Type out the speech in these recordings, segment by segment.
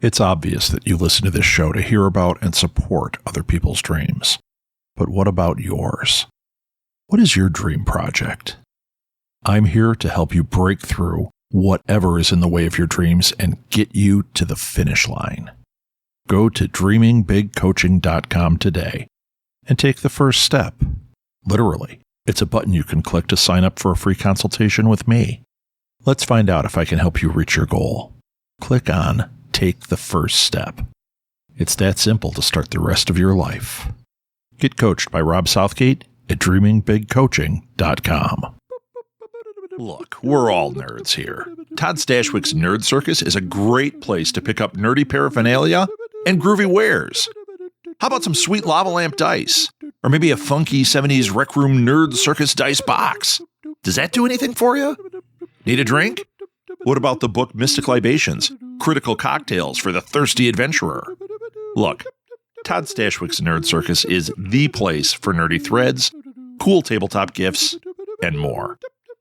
It's obvious that you listen to this show to hear about and support other people's dreams. But what about yours? What is your dream project? I'm here to help you break through whatever is in the way of your dreams and get you to the finish line. Go to dreamingbigcoaching.com today and take the first step. Literally, it's a button you can click to sign up for a free consultation with me. Let's find out if I can help you reach your goal. Click on Take the First Step. It's that simple to start the rest of your life. Get coached by Rob Southgate at dreamingbigcoaching.com. Look, we're all nerds here. Todd Stashwick's Nerd Circus is a great place to pick up nerdy paraphernalia and groovy wares. How about some sweet lava lamp dice? Or maybe a funky 70s Rec Room Nerd Circus dice box? Does that do anything for you? Need a drink? What about the book Mystic Libations? Critical Cocktails for the Thirsty Adventurer? Look, Todd Stashwick's Nerd Circus is the place for nerdy threads, cool tabletop gifts, and more.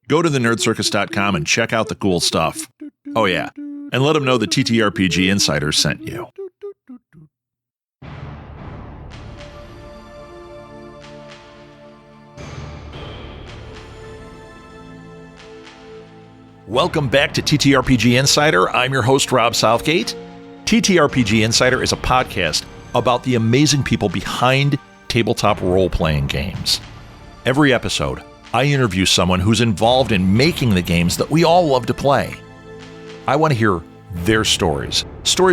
Go to thenerdcircus.com and check out the cool stuff. Oh yeah, and let them know the TTRPG Insider sent you. Welcome back to TTRPG Insider. I'm your host, Rob Southgate. TTRPG Insider is a podcast about the amazing people behind tabletop role-playing games. Every episode, I interview someone who's involved in making the games that we all love to play. I want to hear their stories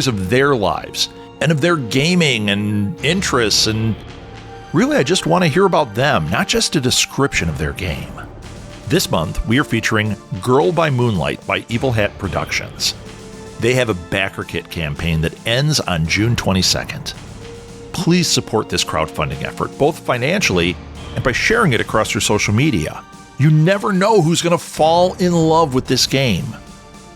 of their lives, and of their gaming and interests, and really I just want to hear about them, not just a description of their game. This month, we are featuring Girl by Moonlight by Evil Hat Productions. They have a Backerkit campaign that ends on June 22nd. Please support this crowdfunding effort, both financially and by sharing it across your social media. You never know who's going to fall in love with this game.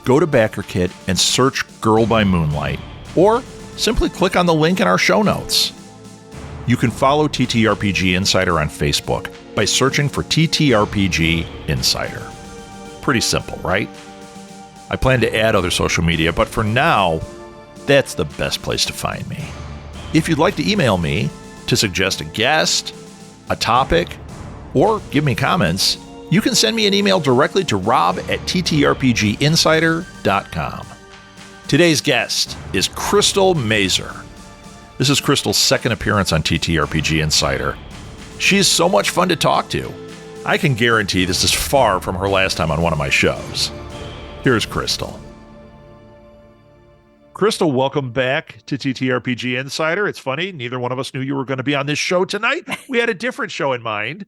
Go to Backerkit and search Girl by Moonlight, or simply click on the link in our show notes. You can follow TTRPG Insider on Facebook by searching for TTRPG Insider. Pretty simple, right? I plan to add other social media, but for now, that's the best place to find me. If you'd like to email me to suggest a guest, a topic, or give me comments, you can send me an email directly to rob@ttrpginsider.com. Today's guest is Crystal Mazur. This is Crystal's second appearance on TTRPG Insider. She's so much fun to talk to. I can guarantee this is far from her last time on one of my shows. Here's Crystal. Crystal, welcome back to TTRPG Insider. It's funny, neither one of us knew you were going to be on this show tonight. We had a different show in mind.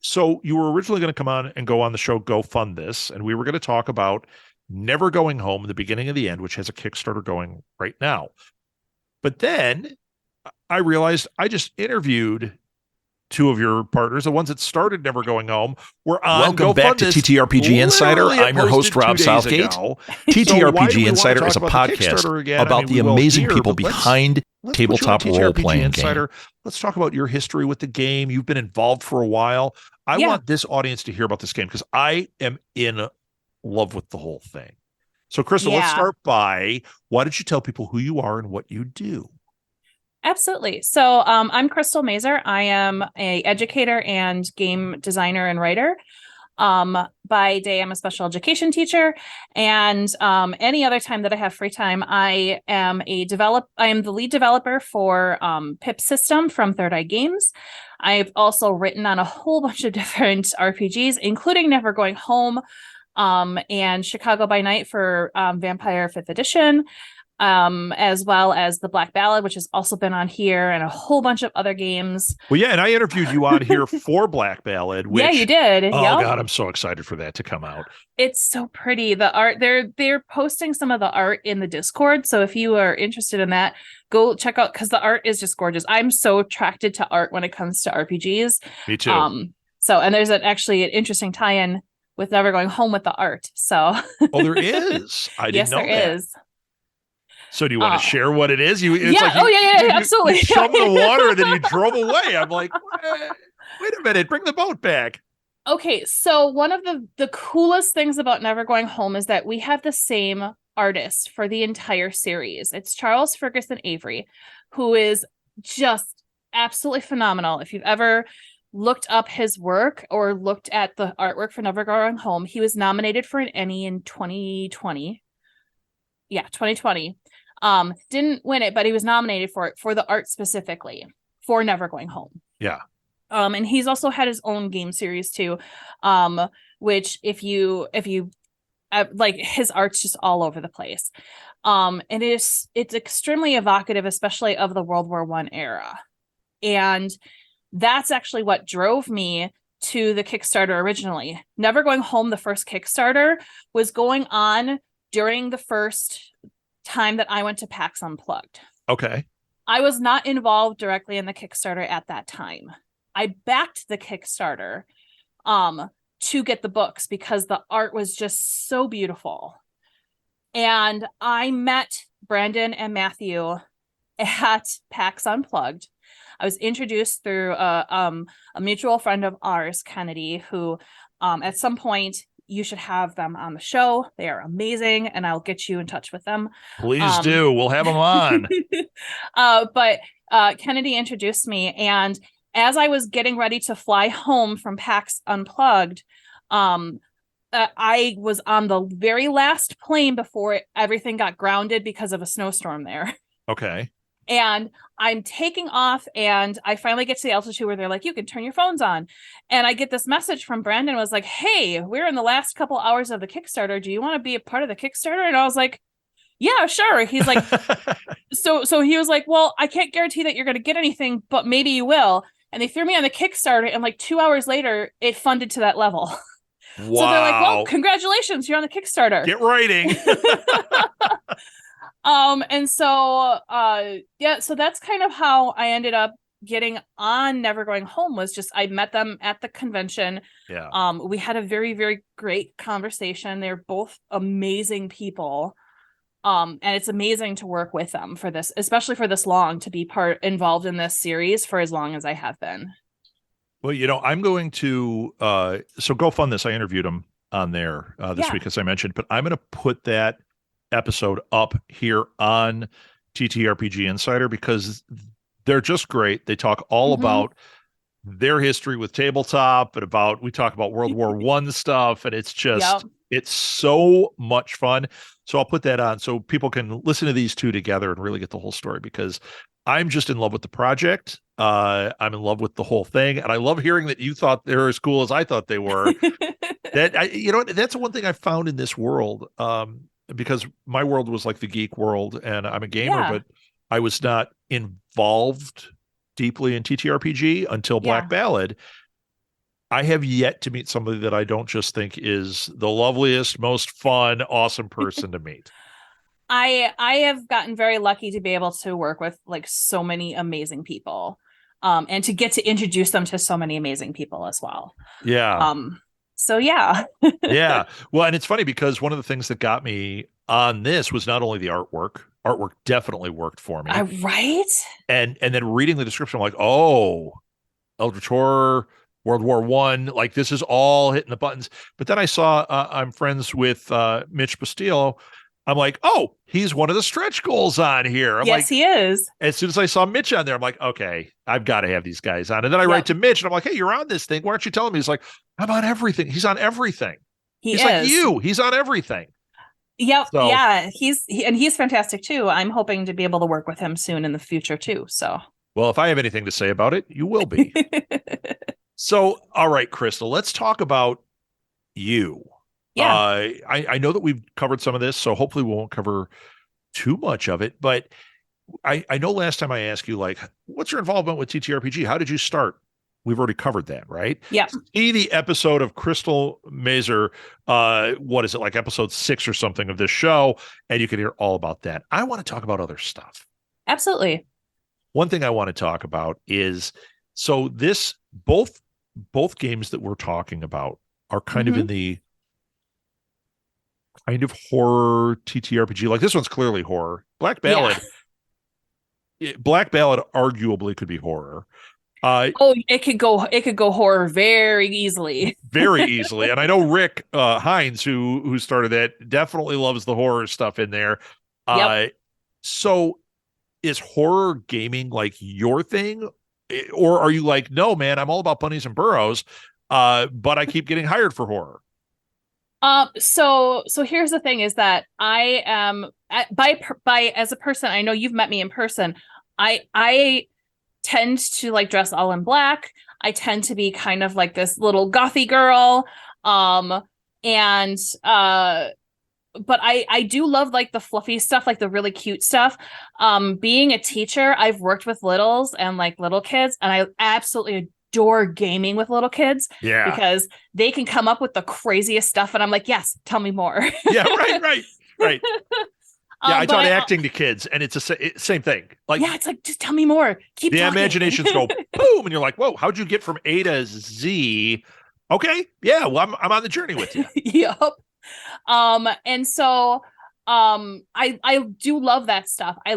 So you were originally going to come on and go on the show Go Fund This, and we were going to talk about Never Going Home, the beginning of the end, which has a Kickstarter going right now. But then I realized I just interviewed two of your partners, the ones that started Never Going Home, were on Welcome back to TTRPG Insider. I'm your host, Rob Southgate. TTRPG Insider is a podcast about the amazing people behind tabletop role-playing games. Let's talk about your history with the game. You've been involved for a while. I want this audience to hear about this game because I am in love with the whole thing. So, Crystal, let's start by, why don't you tell people who you are and what you do? Absolutely. So I'm Crystal Mazur. I am an educator and game designer and writer. By day, I'm a special education teacher. And any other time that I have free time, I am the lead developer for PIP System from Third Eye Games. I've also written on a whole bunch of different RPGs, including Never Going Home, and Chicago by Night for Vampire 5th Edition, as well as the Black Ballad, which has also been on here, and a whole bunch of other games. Well, yeah, and I interviewed you on here for Black Ballad. Which, yeah, you did. Oh, God, I'm so excited for that to come out. It's so pretty. The art, they're posting some of the art in the Discord, so if you are interested in that, go check out, because the art is just gorgeous. I'm so attracted to art when it comes to RPGs. Me too. And there's actually an interesting tie-in with Never Going Home with the art. So oh, there is. I didn't know that. Yes, there is. So do you want to share what it is? Absolutely. You shoved the water and then you drove away. I'm like, wait a minute, bring the boat back. Okay, so one of the coolest things about Never Going Home is that we have the same artist for the entire series. It's Charles Ferguson Avery, who is just absolutely phenomenal. If you've ever looked up his work or looked at the artwork for Never Going Home, he was nominated for an Emmy in 2020. Yeah, 2020. Didn't win it, but he was nominated for it for the art specifically for Never Going Home. Yeah. And he's also had his own game series too, which if you like, his art's just all over the place. And it's extremely evocative, especially of the World War I era. And that's actually what drove me to the Kickstarter originally. Never Going Home, the first Kickstarter, was going on during the first time that I went to PAX Unplugged. Okay. I was not involved directly in the Kickstarter at that time. I backed the Kickstarter to get the books because the art was just so beautiful. And I met Brendon and Matthew at PAX Unplugged. I was introduced through a mutual friend of ours, Kennedy, who at some point you should have them on the show. They are amazing, and I'll get you in touch with them. Please do. We'll have them on. But Kennedy introduced me, and as I was getting ready to fly home from PAX Unplugged, I was on the very last plane before everything got grounded because of a snowstorm there. Okay. And I'm taking off, and I finally get to the altitude where they're like, you can turn your phones on. And I get this message from Brendon, was like, hey, we're in the last couple hours of the Kickstarter. Do you want to be a part of the Kickstarter? And I was like, yeah, sure. He's like, so he was like, well, I can't guarantee that you're going to get anything, but maybe you will. And they threw me on the Kickstarter, and like 2 hours later, it funded to that level. Wow. So they're like, well, congratulations, you're on the Kickstarter. Get writing. And so so that's kind of how I ended up getting on Never Going Home. Was just, I met them at the convention. Yeah. We had a very, very great conversation. They're both amazing people. And it's amazing to work with them for this, especially for this long, to be involved in this series for as long as I have been. Well, I'm going to so Go Fund This. I interviewed them on there this week, as I mentioned, but I'm going to put that episode up here on TTRPG Insider because they're just great. They talk all about their history with tabletop and we talk about World War I stuff, and it's just it's so much fun. So I'll put that on so people can listen to these two together and really get the whole story, because I'm just in love with the project. I'm in love with the whole thing, and I love hearing that you thought they were as cool as I thought they were. That's one thing I found in this world. Because my world was like the geek world, and I'm a gamer, but I was not involved deeply in TTRPG until Black Ballad. I have yet to meet somebody that I don't just think is the loveliest, most fun, awesome person to meet. I have gotten very lucky to be able to work with like so many amazing people, and to get to introduce them to so many amazing people as well. Yeah. So yeah. Yeah. Well, and it's funny because one of the things that got me on this was not only the artwork. Artwork definitely worked for me. Right. And then reading the description, I'm like, oh, Eldritch Horror, World War I, like this is all hitting the buttons. But then I saw I'm friends with Mitch Bastillo. I'm like, oh, he's one of the stretch goals on here. Yes, he is. As soon as I saw Mitch on there, I'm like, okay, I've got to have these guys on. And then I write to Mitch, and I'm like, hey, you're on this thing. Why aren't you telling me? He's like, I'm on everything. He's on everything. He's like you. He's on everything. Yep. So, yeah. He's fantastic too. I'm hoping to be able to work with him soon in the future too. So, well, if I have anything to say about it, you will be. So, all right, Crystal, let's talk about you. Yeah. I know that we've covered some of this, so hopefully we won't cover too much of it. But I know last time I asked you, like, what's your involvement with TTRPG? How did you start? We've already covered that, right? Yeah. See the episode of Crystal Mazur, what is it, like episode 6 or something of this show, and you can hear all about that. I want to talk about other stuff. Absolutely. One thing I want to talk about is, so this, both games that we're talking about are kind of in the kind of horror TTRPG. Like this one's clearly horror. Black Ballad arguably could be horror. It could go horror very easily. Very easily. And I know Rick Hines, who started that, definitely loves the horror stuff in there. Yep. So is horror gaming like your thing? Or are you like, no, man, I'm all about bunnies and burrows, but I keep getting hired for horror? So here's the thing is that I am by as a person, I know you've met me in person. I tend to like dress all in black. I tend to be kind of like this little gothy girl. And but I do love like the fluffy stuff, like the really cute stuff. Being a teacher, I've worked with littles and like little kids, and I absolutely adore gaming with little kids. Yeah. Because they can come up with the craziest stuff, and I'm like, yes, tell me more. Yeah, right. Yeah, I taught acting to kids, and it's same thing. Like, yeah, it's like, just tell me more. Keep the talking. imaginations go boom, and you're like, whoa, how'd you get from A to Z? Okay, yeah, well, I'm on the journey with you. Yep. And so I do love that stuff. I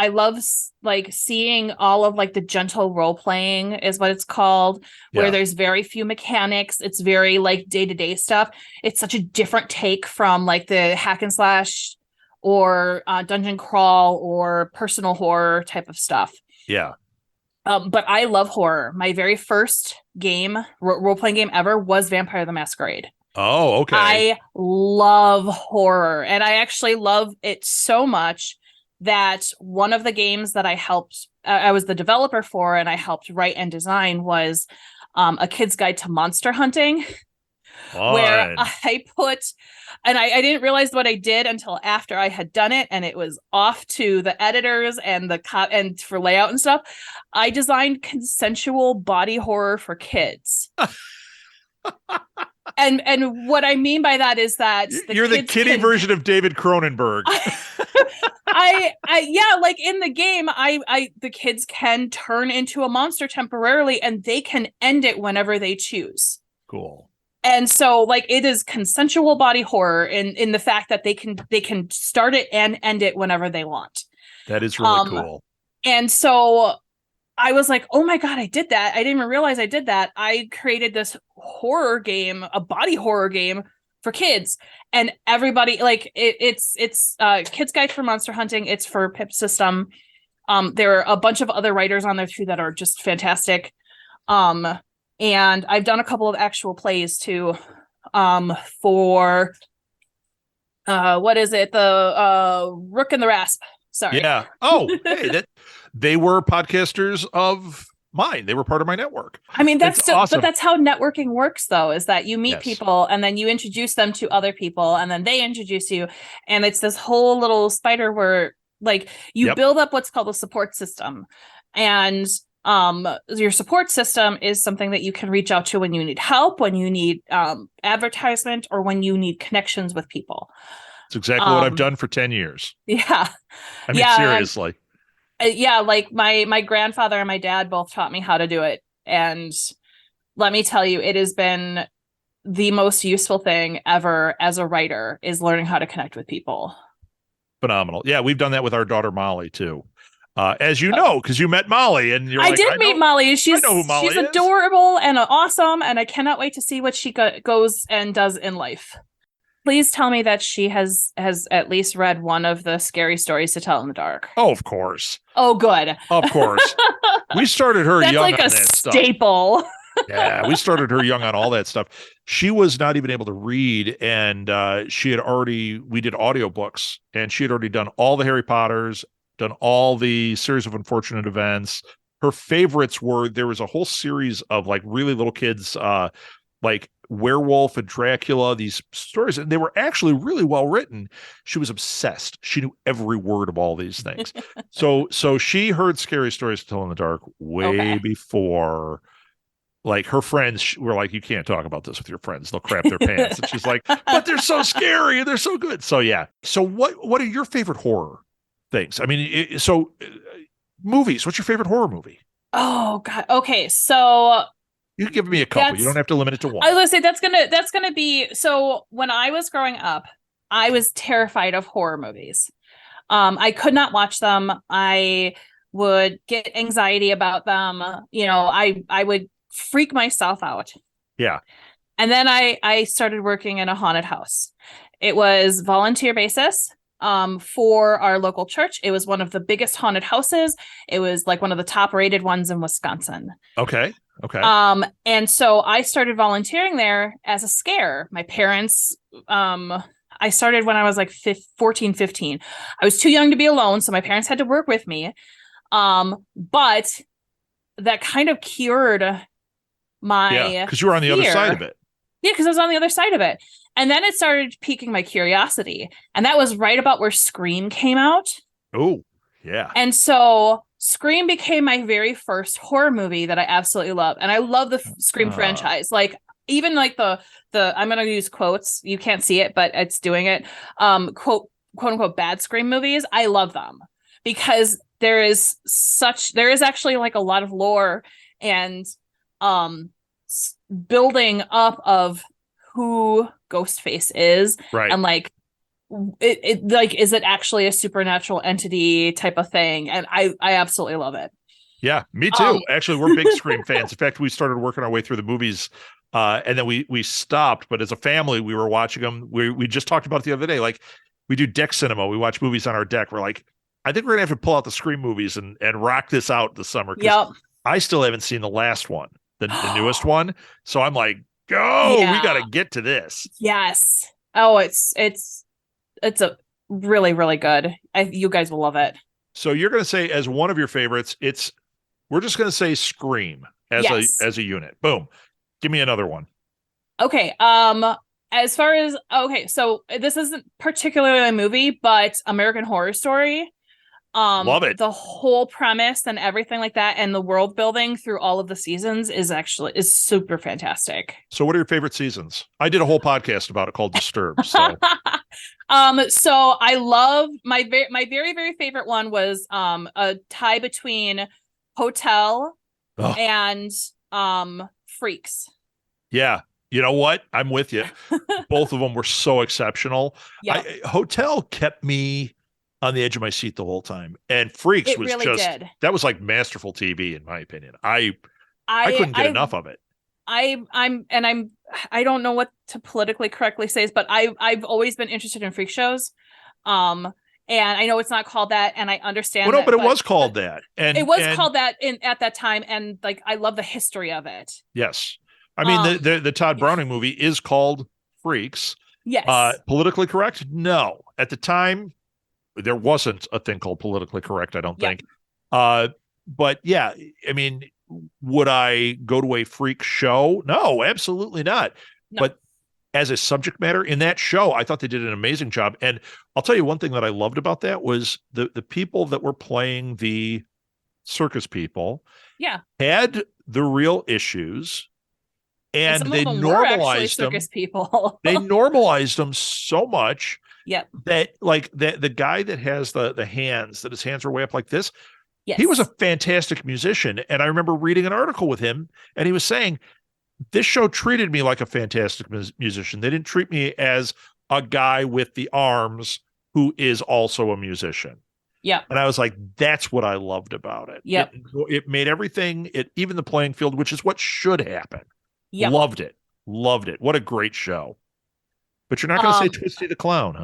love like seeing all of like the gentle role playing is what it's called, where there's very few mechanics. It's very like day-to-day stuff. It's such a different take from like the hack and slash or dungeon crawl or personal horror type of stuff. Yeah. But I love horror. My very first game, role-playing game ever, was Vampire the Masquerade. Oh, okay. I love horror, and I actually love it so much that one of the games that I was the developer for, and I helped write and design was A Kid's Guide to Monster Hunting. Where I put, and I didn't realize what I did until after I had done it, and it was off to the editors and and for layout and stuff. I designed consensual body horror for kids. And what I mean by that is that you're the kiddie version of David Cronenberg. Yeah, like in the game, the kids can turn into a monster temporarily, and they can end it whenever they choose. Cool. And so, like, it is consensual body horror in the fact that they can start it and end it whenever they want. That is really cool. And so I was like, oh my God, I did that. I didn't even realize I did that. I created this horror game, a body horror game for kids. And everybody, like, it's Kids Guide for Monster Hunting. It's for Pip System. There are a bunch of other writers on there too that are just fantastic. And I've done a couple of actual plays too, for what is it? The Rook and the Rasp. Sorry. Yeah. Oh, hey, they were podcasters of mine. They were part of my network. I mean, that's awesome. But that's how networking works, though, is that you meet people and then you introduce them to other people and then they introduce you. And it's this whole little spider where like you build up what's called a support system. And your support system is something that you can reach out to when you need help, when you need advertisement, or when you need connections with people. It's exactly what I've done for 10 years. Yeah. I mean, seriously. Yeah, like my grandfather and my dad both taught me how to do it. And let me tell you, it has been the most useful thing ever as a writer, is learning how to connect with people. Phenomenal. Yeah, we've done that with our daughter Molly too. As you know, because you met Molly, and I did meet Molly. I know who Molly she's is. Adorable and awesome, and I cannot wait to see what she goes and does in life. Please tell me that she has at least read one of the Scary Stories to Tell in the Dark. Oh, of course. Oh, good. Of course. We started her young like on a that staple. Stuff. Yeah, we started her young on all that stuff. She was not even able to read, and we did audiobooks, and she had already done all the Harry Potters, done all the Series of Unfortunate Events. Her favorites were, there was a whole series of like really little kids, like Werewolf and Dracula, these stories, and they were actually really well written. She was obsessed. She knew every word of all these things. So she heard Scary Stories to Tell in the Dark way before, like, her friends were like, you can't talk about this with your friends, they'll crap their pants. And she's like, but they're so scary and they're so good. So yeah. So what are your favorite horror things? I mean, movies. What's your favorite horror movie? Oh God. Okay, so you can give me a couple. You don't have to limit it to one. I was gonna say that's gonna be, so when I was growing up, I was terrified of horror movies. I could not watch them. I would get anxiety about them. I would freak myself out. Yeah. And then I started working in a haunted house. It was volunteer basis for our local church. It was one of the biggest haunted houses. It was like one of the top rated ones in Wisconsin. Okay. And so I started volunteering there as a scare. My parents, I started when I was like 14, 15. I was too young to be alone, so my parents had to work with me. But that kind of cured my because you were on the other side of it. Yeah, because I was on the other side of it. And then it started piquing my curiosity. And that was right about where Scream came out. Oh, yeah. And so Scream became my very first horror movie that I absolutely love. And I love the Scream franchise. Like, even like the I'm going to use quotes. You can't see it, but it's doing it. Quote unquote bad Scream movies. I love them because there is actually like a lot of lore and building up of who Ghostface is, right? And like it like, is it actually a supernatural entity type of thing? And I absolutely love it. Yeah, me too. Actually, we're big Scream fans. In fact, we started working our way through the movies, and then we stopped. But as a family, we were watching them. We just talked about it the other day. Like, we do deck cinema. We watch movies on our deck. We're like, I think we're gonna have to pull out the Scream movies and rock this out this summer. Yep. I still haven't seen the last one, the newest one. So I'm like, we got to get to this. Yes. Oh, it's a really, really good. You guys will love it. So you're going to say, as one of your favorites, we're just going to say Scream as a unit. Boom. Give me another one. Okay. As far as, so this isn't particularly a movie, but American Horror Story. Love it. The whole premise and everything like that, and the world building through all of the seasons is super fantastic. So what are your favorite seasons? I did a whole podcast about it called Disturbed. So so I love my very, very favorite one was a tie between Hotel and Freaks. Yeah. You know what? I'm with you. Both of them were so exceptional. Yeah. Hotel kept me on the edge of my seat the whole time, and Freaks was really just did. That was like masterful TV, in my opinion. I couldn't get enough of it. I don't know what to politically correctly say, but I've always been interested in freak shows. And I know it's not called that, and I understand. Well, no, but it was called that, and it was called that at that time, and like I love the history of it. Yes, I mean the Todd Browning movie is called Freaks. Yes. Politically correct? No, at the time there wasn't a thing called politically correct, I don't think. But yeah, I mean, would I go to a freak show? No, absolutely not. No. But as a subject matter in that show, I thought they did an amazing job. And I'll tell you one thing that I loved about that was the people that were playing the circus people had the real issues, and they normalized them. Circus people. They normalized them so much. Yep. That like the guy that has the hands, that his hands are way up like this. Yes. He was a fantastic musician. And I remember reading an article with him, and he was saying, this show treated me like a fantastic musician. They didn't treat me as a guy with the arms who is also a musician. Yeah. And I was like, that's what I loved about it. Yep. It made everything, even the playing field, which is what should happen. Yep. Loved it. What a great show. But you're not going to say Twisty the Clown,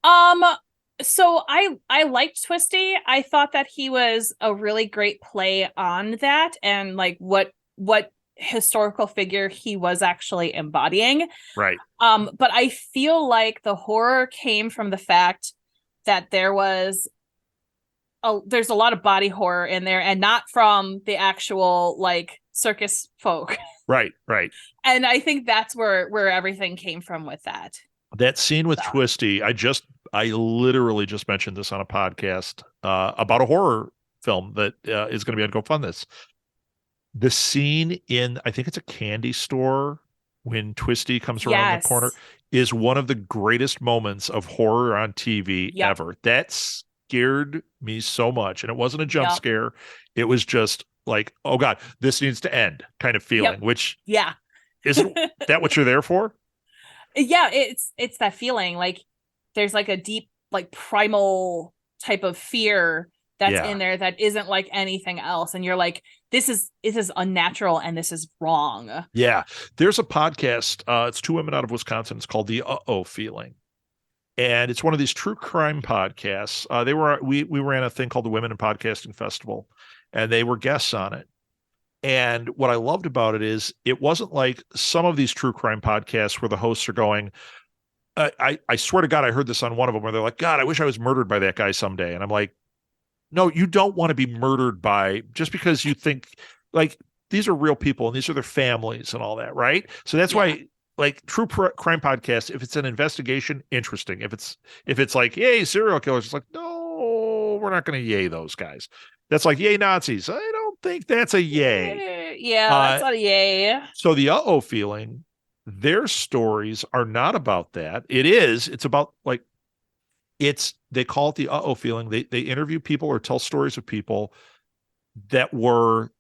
huh? So I liked Twisty. I thought that he was a really great play on that, and like what historical figure he was actually embodying. Right. But I feel like the horror came from the fact that there's a lot of body horror in there, and not from the actual like circus folk. Right. And I think that's where everything came from with that. That scene with Twisty, I literally just mentioned this on a podcast about a horror film that is going to be on GoFundMe. The scene in, I think it's a candy store when Twisty comes around the corner, is one of the greatest moments of horror on TV ever. That scared me so much. And it wasn't a jump scare. It was just like, oh God, this needs to end kind of feeling, which isn't that what you're there for? Yeah, it's that feeling. Like there's like a deep, like primal type of fear that's in there that isn't like anything else. And you're like, this is unnatural and this is wrong. Yeah. There's a podcast. It's two women out of Wisconsin. It's called The Uh-Oh Feeling. And it's one of these true crime podcasts. We ran a thing called the Women in Podcasting Festival, and they were guests on it. And what I loved about it is it wasn't like some of these true crime podcasts where the hosts are going, I swear to God, I heard this on one of them where they're like, God, I wish I was murdered by that guy someday. And I'm like, no, you don't want to be murdered by just because you think like these are real people and these are their families and all that, right? So that's why like true crime podcasts, if it's an investigation, interesting. If it's like, yay, serial killers, it's like, no, we're not going to yay those guys. That's like, yay, Nazis. I don't think that's a yay. Yeah, that's not a yay. So the Uh-Oh Feeling, their stories are not about that. It's about like, they call it the Uh-Oh Feeling. They interview people or tell stories of people that were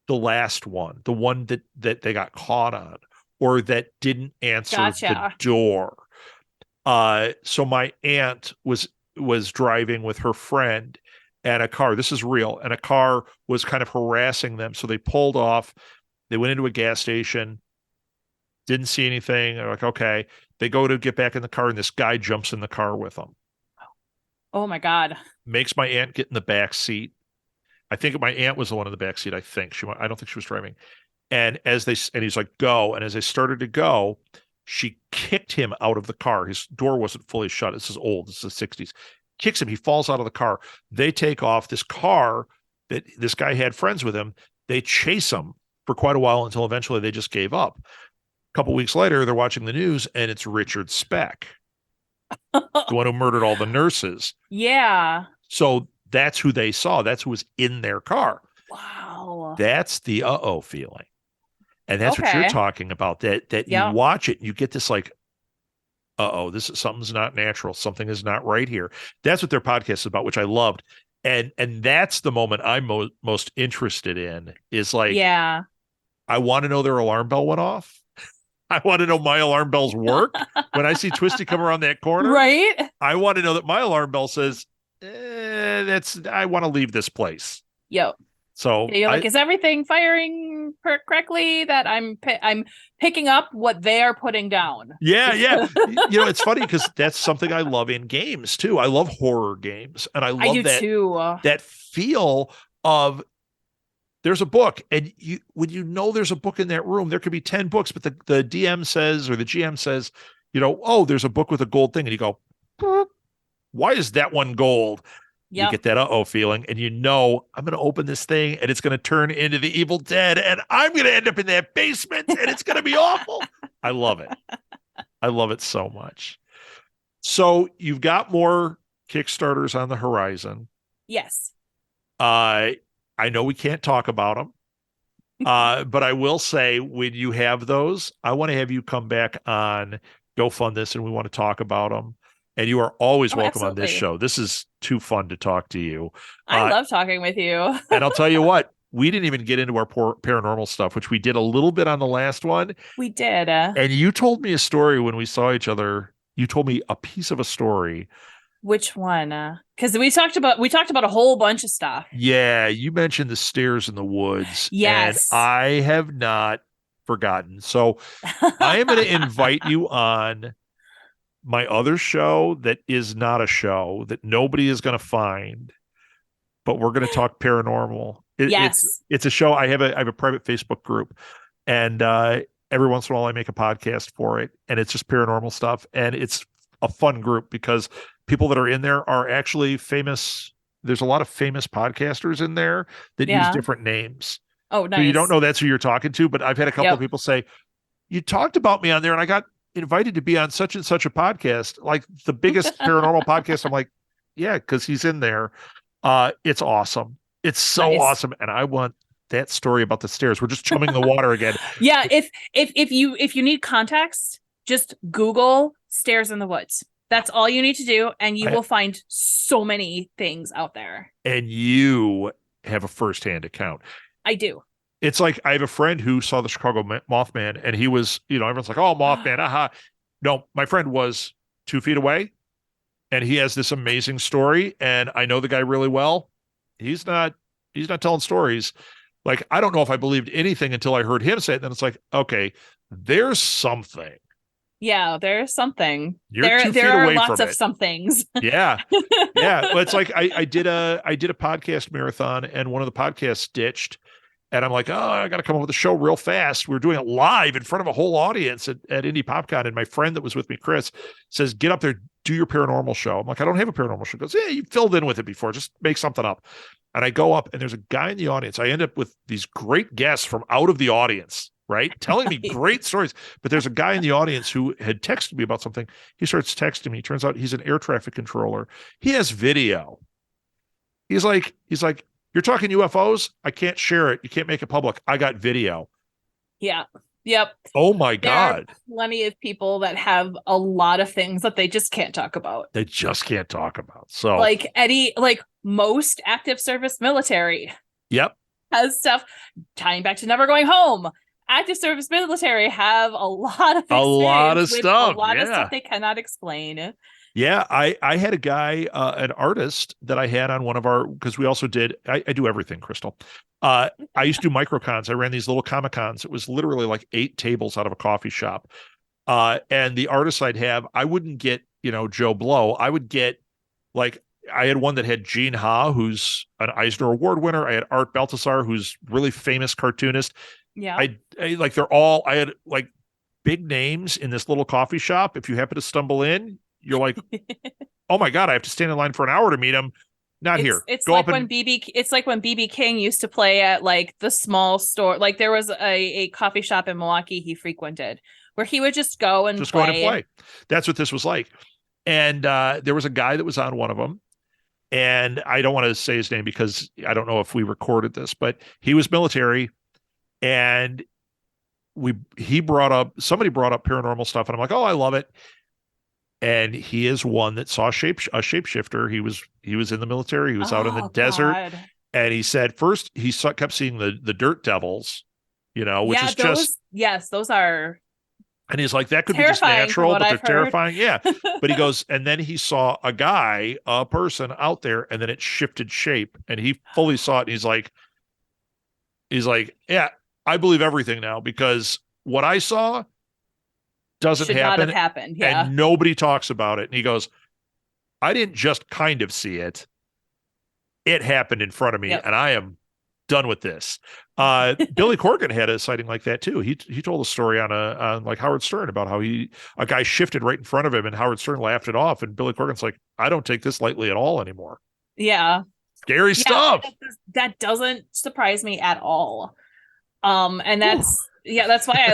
the last one, the one that they got caught on or that didn't answer the door. So my aunt was driving with her friend and a car, this is real, and a car was kind of harassing them. So they pulled off, they went into a gas station, didn't see anything. They're like, okay. They go to get back in the car and this guy jumps in the car with them. Oh my God. Makes my aunt get in the back seat. I think my aunt was the one in the back seat. I don't think she was driving. And he's like, go. And as they started to go, she kicked him out of the car. His door wasn't fully shut. This is old. This is the 60s. Kicks him. He falls out of the car. They take off. This car that this guy had friends with him, they chase him for quite a while until eventually they just gave up. A couple weeks later, they're watching the news and it's Richard Speck, the one who murdered all the nurses. Yeah. So that's who they saw. That's who was in their car. Wow. That's the Uh-Oh Feeling. And that's what you're talking about, that you watch it and you get this like, uh-oh, something's not natural. Something is not right here. That's what their podcast is about, which I loved. And that's the moment I'm most interested in is like, I want to know their alarm bell went off. I want to know my alarm bells work. When I see Twisty come around that corner, right? I want to know that my alarm bell says, I want to leave this place. Yep. So you're like, is everything firing correctly? That I'm picking up what they are putting down. Yeah. It's funny because that's something I love in games too. I love horror games, and I love that feel of there's a book, and when there's a book in that room, there could be 10 books, but the DM says or the GM says, there's a book with a gold thing, and you go, why is that one gold? Yep. You get that Uh-Oh feeling, and I'm going to open this thing and it's going to turn into the Evil Dead and I'm going to end up in that basement and it's going to be awful. I love it. I love it so much. So you've got more Kickstarters on the horizon. Yes. I know we can't talk about them, but I will say when you have those, I want to have you come back on Go Fund This and we want to talk about them. And you are always welcome on this show. This is too fun to talk to you. I love talking with you. And I'll tell you what, we didn't even get into our paranormal stuff, which we did a little bit on the last one. We did. And you told me a story when we saw each other. You told me a piece of a story. Which one? Because we talked about a whole bunch of stuff. Yeah, you mentioned the stairs in the woods. Yes. And I have not forgotten. So I am going to invite you on my other show that is not a show that nobody is going to find, but we're going to talk paranormal. It's a show. I have a private Facebook group, and every once in a while I make a podcast for it, and it's just paranormal stuff. And it's a fun group because people that are in there are actually famous. There's a lot of famous podcasters in there that use different names. Oh, nice. So you don't know that's who you're talking to, but I've had a couple of people say, you talked about me on there and I got invited to be on such and such a podcast, like the biggest paranormal podcast. I'm like, yeah, because he's in there. It's awesome. It's so awesome. And I want that story about the stairs. We're just chumming the water again. Yeah. If you need context, just Google stairs in the woods. That's all you need to do. And you will find so many things out there. And you have a firsthand account. I do. It's like I have a friend who saw the Chicago Mothman, and he was, everyone's like, oh, Mothman, aha. No, my friend was 2 feet away, and he has this amazing story, and I know the guy really well. He's not telling stories. Like, I don't know if I believed anything until I heard him say it. Then it's like, okay, there's something. Yeah, there's something. You're 2 feet there are away lots from of it. somethings. Yeah. Yeah. Well, it's like I did a podcast marathon, and one of the podcasts ditched. And I'm like, oh, I got to come up with a show real fast. We were doing it live in front of a whole audience at Indie PopCon. And my friend that was with me, Chris, says, get up there, do your paranormal show. I'm like, I don't have a paranormal show. He goes, yeah, you filled in with it before. Just make something up. And I go up, and there's a guy in the audience. I end up with these great guests from out of the audience, right? Telling me great stories. But there's a guy in the audience who had texted me about something. He starts texting me. Turns out he's an air traffic controller. He has video. He's like, you're talking UFOs? I can't share it. You can't make it public. I got video. Yeah. Yep. Oh my God. There are plenty of people that have a lot of things that they just can't talk about. They just can't talk about. So like most active service military. Yep. Has stuff tying back to Never Going Home. Active service military have a lot of stuff. A lot of stuff they cannot explain. Yeah, I had a guy, an artist that I had on one of our, because we also did, I do everything, Crystal. I used to do microcons. I ran these little Comic-Cons. It was literally like 8 tables out of a coffee shop. And the artists I'd have, I wouldn't get, Joe Blow. I would get, like, I had one that had Gene Ha, who's an Eisner Award winner. I had Art Baltasar, who's really famous cartoonist. Yeah. I had like big names in this little coffee shop. If you happen to stumble in, you're like, oh my God, I have to stand in line for an hour to meet him. It's like when BB King used to play at like the small store. Like there was a coffee shop in Milwaukee he frequented where he would just go and play. That's what this was like. And there was a guy that was on one of them. And I don't want to say his name because I don't know if we recorded this, but he was military, and somebody brought up paranormal stuff, and I'm like, oh, I love it. And he is one that saw a shapeshifter. He was in the military. He was out in the desert. God. And he said first kept seeing the dirt devils, which is those are. And he's like, that could be just natural, but they're terrifying. Yeah. But he goes, and then he saw a person out there, and then it shifted shape, and he fully saw it. And he's like, yeah, I believe everything now, because what I saw doesn't happen. Not have happened. Yeah. And nobody talks about it. And he goes, I didn't just kind of see it. It happened in front of me, and I am done with this. Billy Corgan had a sighting like that too. He told a story on like Howard Stern about how a guy shifted right in front of him, and Howard Stern laughed it off. And Billy Corgan's like, I don't take this lightly at all anymore. Yeah. Scary stuff. That doesn't surprise me at all. And that's why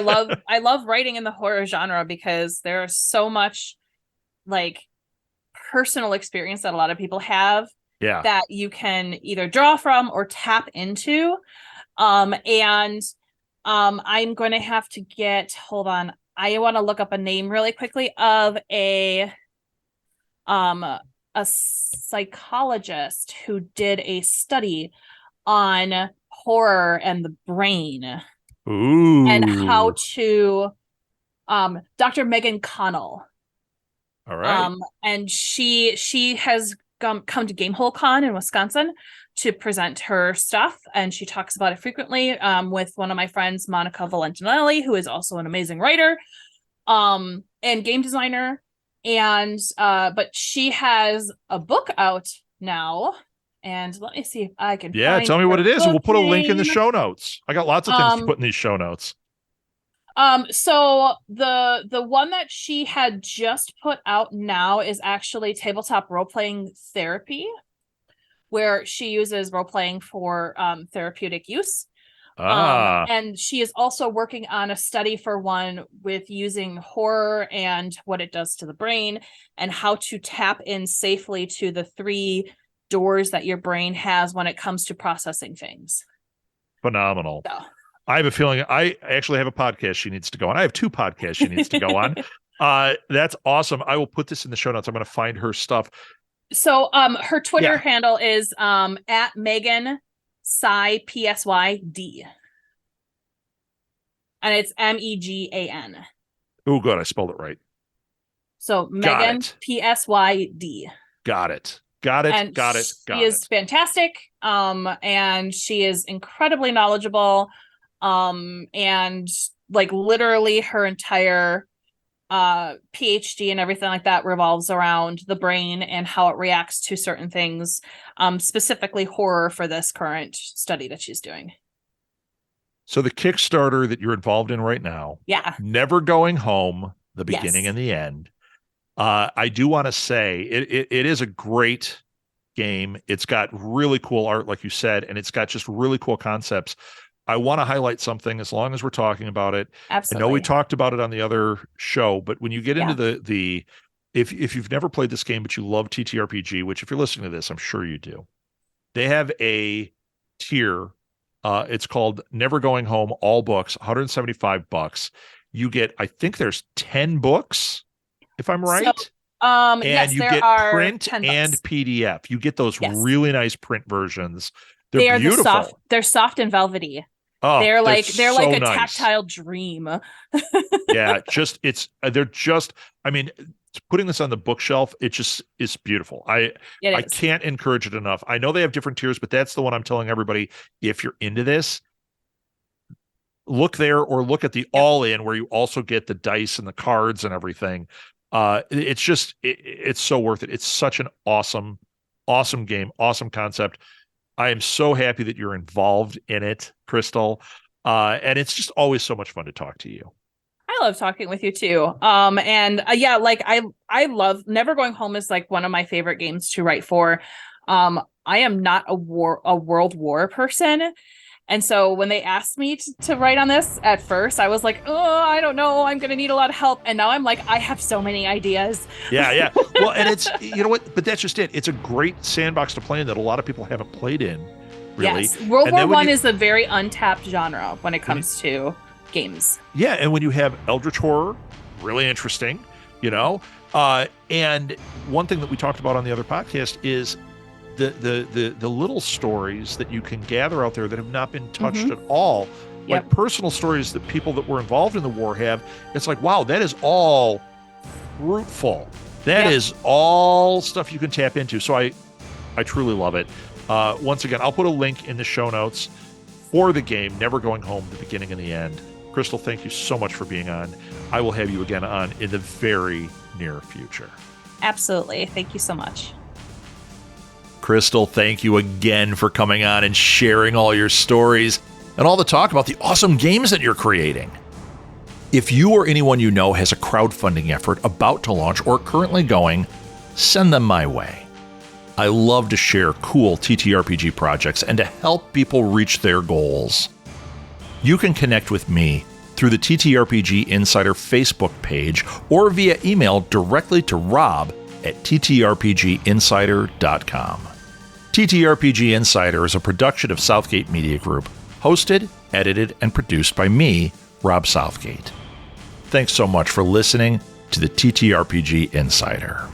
I love writing in the horror genre, because there's so much like personal experience that a lot of people have that you can either draw from or tap into. I'm going to have to hold on. I want to look up a name really quickly of a psychologist who did a study on horror and the brain. Ooh. And how to Dr. Megan Connell. All right. And she has come to Gamehole Con in Wisconsin to present her stuff, and she talks about it frequently with one of my friends, Monica Valentinelli, who is also an amazing writer and game designer. And but she has a book out now. And let me see if I can find tell me what it is, and we'll put a link in the name. show notes. I got lots of things to put in these show notes. So the one that she had just put out now is actually Tabletop Role-Playing Therapy, where she uses role-playing for therapeutic use. And she is also working on a study for one with using horror and what it does to the brain, and how to tap in safely to the 3 doors that your brain has when it comes to processing things. Phenomenal. So. I have a feeling I actually have a podcast she needs to go on. I have 2 podcasts she needs to go on. That's awesome. I will put this in the show notes. I'm going to find her stuff. So her Twitter handle is at Megan Psy and it's MEGAN. Oh, good. I spelled it right. So Megan, P-S-Y-D. Got it. And she is fantastic. And she is incredibly knowledgeable. And like literally her entire PhD and everything like that revolves around the brain and how it reacts to certain things, specifically horror for this current study that she's doing. So the Kickstarter that you're involved in right now, Never Going Home, the beginning and the end. I do want to say it is a great game. It's got really cool art, like you said, and it's got just really cool concepts. I want to highlight something as long as we're talking about it. Absolutely. I know we talked about it on the other show, but when you get into the if you've never played this game, but you love TTRPG, which if you're listening to this, I'm sure you do, they have a tier. It's called Never Going Home, all books, $175. You get, I think there's 10 books, if I'm right. So, and yes, you there get are print 10 and books. PDF. You get those really nice print versions. They are beautiful. They're soft and velvety. Oh, they're like a nice. tactile dream. Yeah, I mean, putting this on the bookshelf, it's beautiful. I can't encourage it enough. I know they have different tiers, but that's the one I'm telling everybody, if you're into this, look there or look at the all in where you also get the dice and the cards and everything. It's so worth it. It's such an awesome game, awesome concept. I am so happy that you're involved in it, Crystal. And it's just always so much fun to talk to you. I love talking with you too. I love Never Going Home is like one of my favorite games to write for. I am not a world war person. And so when they asked me to write on this at first, I was like, oh, I don't know. I'm going to need a lot of help. And now I'm like, I have so many ideas. Yeah. Well, and it's, you know what, but that's just it. It's a great sandbox to play in that a lot of people haven't played in, really. Yes. World War I is a very untapped genre when it comes to games. Yeah. And when you have Eldritch Horror, really interesting, and one thing that we talked about on the other podcast is the little stories that you can gather out there that have not been touched at all, like personal stories that people that were involved in the war have. It's like, wow, that is all fruitful. That is all stuff you can tap into. So I truly love it. Once again, I'll put a link in the show notes for the game, Never Going Home, the beginning and the end. Crystal, thank you so much for being on. I will have you again on in the very near future. Absolutely. Thank you so much. Crystal, thank you again for coming on and sharing all your stories and all the talk about the awesome games that you're creating. If you or anyone you know has a crowdfunding effort about to launch or currently going, send them my way. I love to share cool TTRPG projects and to help people reach their goals. You can connect with me through the TTRPG Insider Facebook page or via email directly to rob@ttrpginsider.com. TTRPG Insider is a production of Southgate Media Group, hosted, edited, and produced by me, Rob Southgate. Thanks so much for listening to the TTRPG Insider.